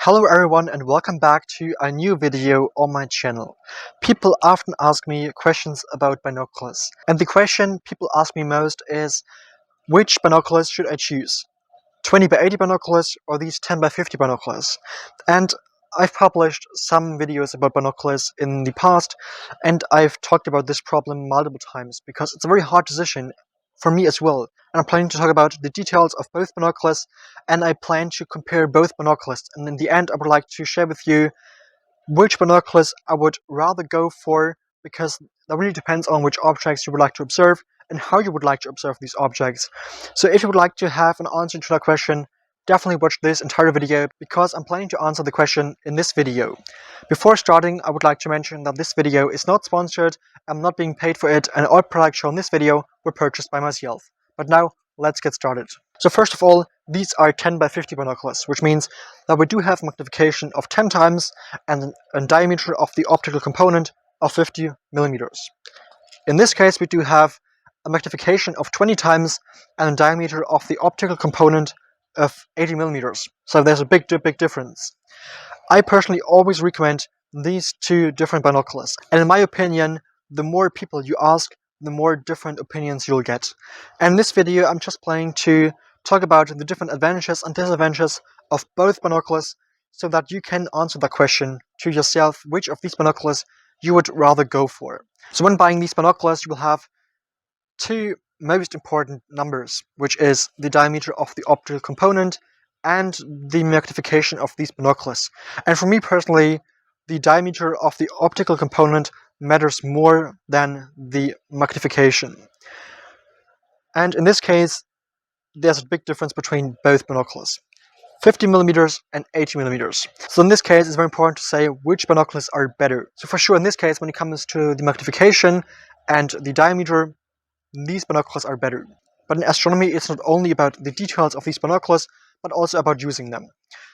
Hello everyone and welcome back to a new video on my channel. People often ask me questions about binoculars, and the question people ask me most is, which binoculars should I choose? 20x80 binoculars or these 10x50 binoculars? And I've published some videos about binoculars in the past, and I've talked about this problem multiple times because it's a very hard decision for me as well. And I'm planning to talk about the details of both binoculars, and I plan to compare both binoculars. And in the end, I would like to share with you which binoculars I would rather go for, because that really depends on which objects you would like to observe and how you would like to observe these objects. So if you would like to have an answer to that question, definitely watch this entire video, because I'm planning to answer the question in this video. Before starting, I would like to mention that this video is not sponsored, I'm not being paid for it, and all products shown in this video were purchased by myself. But now, let's get started. So first of all, these are 10x50 binoculars, which means that we do have magnification of 10 times and a diameter of the optical component of 50 millimeters. In this case, we do have a magnification of 20 times and a diameter of the optical component of 80 millimeters. So there's a big difference. I personally always recommend these two different binoculars, and in my opinion, the more people you ask, the more different opinions you'll get. And in this video, I'm just planning to talk about the different advantages and disadvantages of both binoculars, so that you can answer the question to yourself which of these binoculars you would rather go for. So when buying these binoculars, you will have two most important numbers, which is the diameter of the optical component and the magnification of these binoculars. And for me personally, the diameter of the optical component matters more than the magnification. And in this case, there's a big difference between both binoculars. 50 millimeters and 80 millimeters. So in this case, it's very important to say which binoculars are better. So for sure, in this case, when it comes to the magnification and the diameter, these binoculars are better. But in astronomy, it's not only about the details of these binoculars, but also about using them.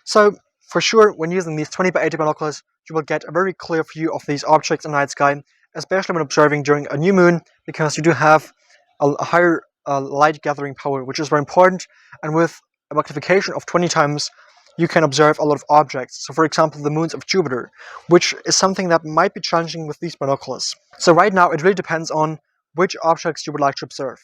So for sure, when using these 20x80 binoculars, you will get a very clear view of these objects in the night sky, especially when observing during a new moon, because you do have a higher light gathering power, which is very important. And with a magnification of 20 times, you can observe a lot of objects. So for example, the moons of Jupiter, which is something that might be challenging with these binoculars. So right now, it really depends on which objects you would like to observe.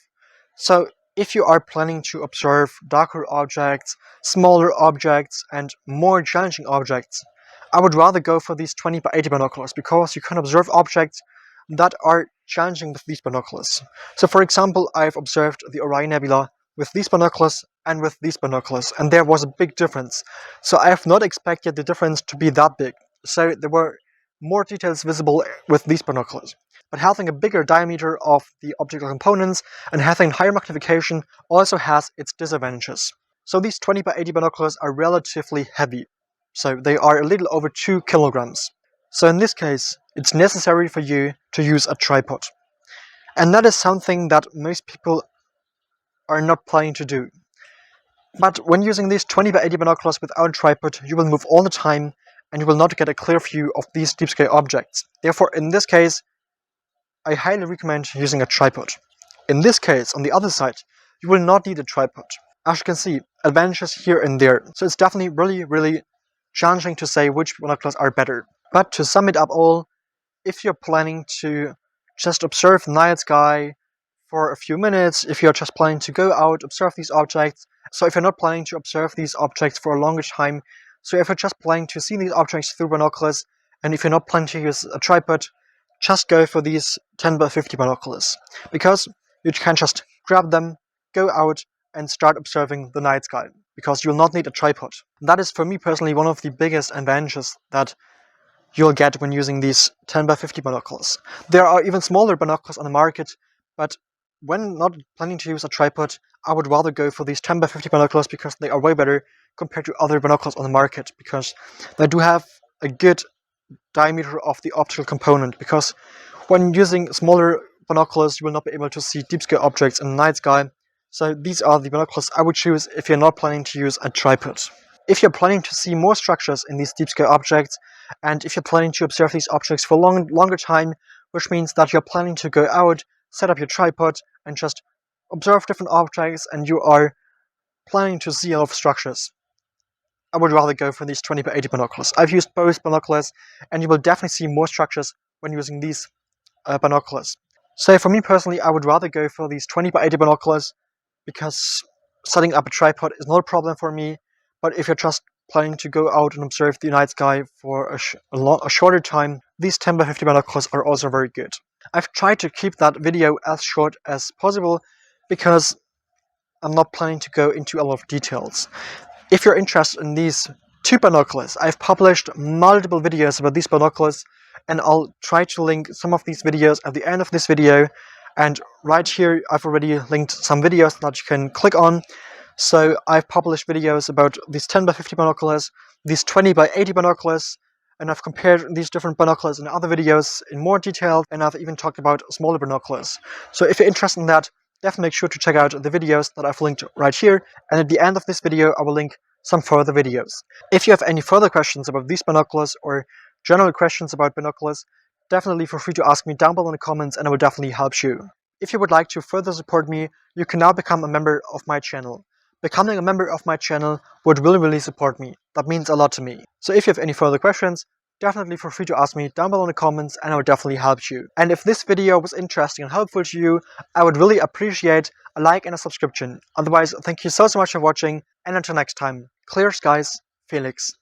So if you are planning to observe darker objects, smaller objects, and more challenging objects, I would rather go for these 20x80 binoculars, because you can observe objects that are challenging with these binoculars. So for example, I've observed the Orion Nebula with these binoculars and with these binoculars, and there was a big difference. So I have not expected the difference to be that big. So there were more details visible with these binoculars. But having a bigger diameter of the optical components and having higher magnification also has its disadvantages. So these 20x80 binoculars are relatively heavy. So they are a little over 2 kilograms. So in this case, it's necessary for you to use a tripod. And that is something that most people are not planning to do. But when using these 20x80 binoculars without a tripod, you will move all the time and you will not get a clear view of these deep sky objects. Therefore, in this case, I highly recommend using a tripod. In this case, on the other side, you will not need a tripod. As you can see, advantages here and there. So it's definitely really challenging to say which binoculars are better. But to sum it up all, if you're planning to just observe the night sky for a few minutes, if you're just planning to go out, observe these objects, so if you're not planning to observe these objects for a longer time, so if you're just planning to see these objects through binoculars, and if you're not planning to use a tripod, just go for these 10x50 binoculars, because you can just grab them, go out, and start observing the night sky, because you'll not need a tripod. That is, for me personally, one of the biggest advantages that you'll get when using these 10x50 binoculars. There are even smaller binoculars on the market, but when not planning to use a tripod, I would rather go for these 10x50 binoculars, because they are way better compared to other binoculars on the market, because they do have a good diameter of the optical component, because when using smaller binoculars, you will not be able to see deep sky objects in the night sky. So these are the binoculars I would choose if you're not planning to use a tripod. If you're planning to see more structures in these deep sky objects, and if you're planning to observe these objects for longer time, which means that you're planning to go out, set up your tripod, and just observe different objects, and you are planning to see a lot of structures, I would rather go for these 20x80 binoculars. I've used both binoculars, and you will definitely see more structures when using these binoculars. So for me personally, I would rather go for these 20x80 binoculars because setting up a tripod is not a problem for me. But if you're just planning to go out and observe the night sky for a shorter time, these 10x50 binoculars are also very good. I've tried to keep that video as short as possible because I'm not planning to go into a lot of details. If you're interested in these two binoculars, I've published multiple videos about these binoculars, and I'll try to link some of these videos at the end of this video. And right here, I've already linked some videos that you can click on. So I've published videos about these 10x50 binoculars, these 20x80 binoculars, and I've compared these different binoculars in other videos in more detail, and I've even talked about smaller binoculars. So if you're interested in that, definitely make sure to check out the videos that I've linked right here, and at the end of this video I will link some further videos. If you have any further questions about these binoculars or general questions about binoculars, definitely feel free to ask me down below in the comments, and I will definitely help you. If you would like to further support me, you can now become a member of my channel. Becoming a member of my channel would really support me. That means a lot to me. So if you have any further questions, definitely feel free to ask me down below in the comments, and I will definitely help you. And if this video was interesting and helpful to you, I would really appreciate a like and a subscription. Otherwise, thank you so much for watching, and until next time, clear skies, Felix.